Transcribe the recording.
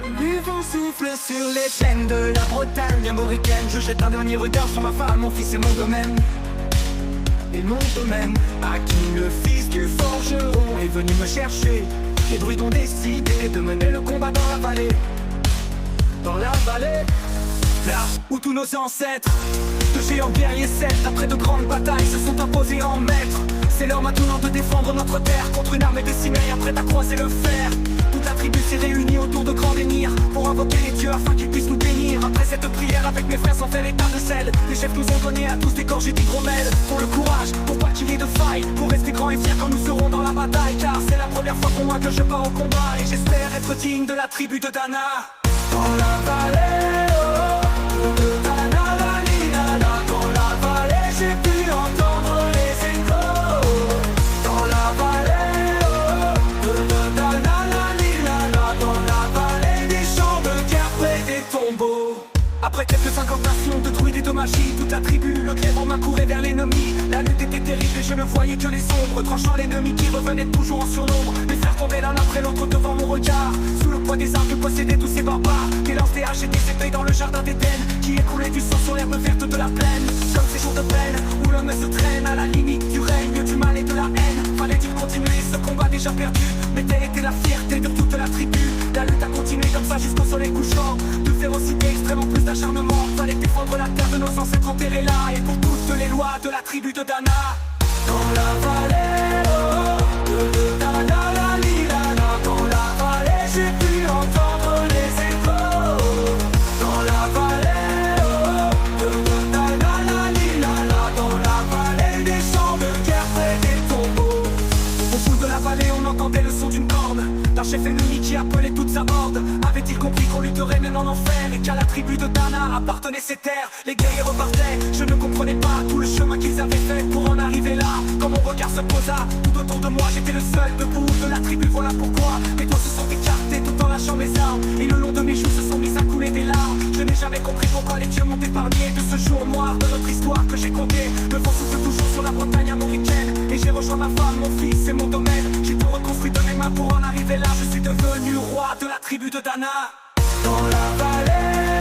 Le vent souffle sur les plaines de la Bretagne mauricienne. Je jette un dernier regard sur ma femme, mon fils et mon domaine. Et mon domaine, à qui le fils du forgeron est venu me chercher. Les druides ont décidé de mener le combat dans la vallée. Dans la vallée, là où tous nos ancêtres de géants guerriers celtes, après de grandes batailles, se sont imposés en maîtres. C'est l'heure maintenant de défendre notre terre contre une armée de cimériens prête à croiser le fer. Toute la tribu s'est réunie autour de grands menhirs pour invoquer les dieux afin qu'ils puissent nous bénir. Après cette prière avec mes frères sans faire état de sel, les chefs nous ont donné à tous des gorgées d'hydromel. Pour le courage, pour pas qu'il y ait de faille, pour rester grands et fiers quand nous serons dans la bataille. Car c'est la première fois pour moi que je pars au combat, et j'espère être digne de la tribu de Dana. Dans la vallée, de Dana, la Lina, dans la vallée, j'ai pu entendre les échos. Dans la vallée, de Dana, la Lina, dans la vallée, des champs de guerre près des tombeaux. Après quelques incantations de druides et de magie, toute la tribu, le glaive en main, courait vers l'ennemi. La lutte était terrible et je ne voyais que les ombres, tranchant l'ennemi qui revenait toujours en surnombre. Mes frères tombaient l'un après l'autre devant mon regard, sous le poids des armes que possédaient tous ces barbares. Des lances, des haches et des épées dans le jardin d'Éden, qui écoulait du sang sur l'herbe verte de la plaine. Comme ces jours de peine, où l'homme se traîne à la limite du règne, du mal et de la haine. Fallait-il continuer ce combat déjà perdu? Mais telle était la fierté de toute la tribu. La lutte a continué comme ça jusqu'au soleil couchant, de férocité extrême en plus d'acharnement. Fallait défendre la terre de nos ancêtres enterrés là, et pour toutes les lois de la tribu de Dana. Dans la vallée, de Dana, la Lilana, dans la vallée, j'ai pu entendre les échos. Dans la vallée, de Dana, la Lilana, dans la vallée, des champs de guerre près des tombeaux. Au fond de la vallée, on entendait le son d'une corne, d'un chef ennemi qui appelait toute sa horde. Avait-il compris qu'on lutterait même en enfer, et qu'à la tribu de Dana appartenaient ces terres? Les guerriers repartaient, je ne comprenais pas tout le chemin qu'ils avaient fait pour en arriver là. Quand mon regard se posa, tout autour de moi, j'étais le seul debout de la tribu, voilà pourquoi mes doigts se sont écartés tout en lâchant mes armes, et le long de mes joues se sont mis à couler des larmes. Je n'ai jamais compris pourquoi les dieux m'ont épargné de ce jour noir de notre histoire que j'ai compté. Le vent souffle toujours sur la Bretagne armoricaine, et j'ai rejoint ma femme, mon fils et mon domaine. J'ai tout reconstruit de mes mains pour en arriver là. Je suis devenu roi de la tribu de Dana. Dans la vallée,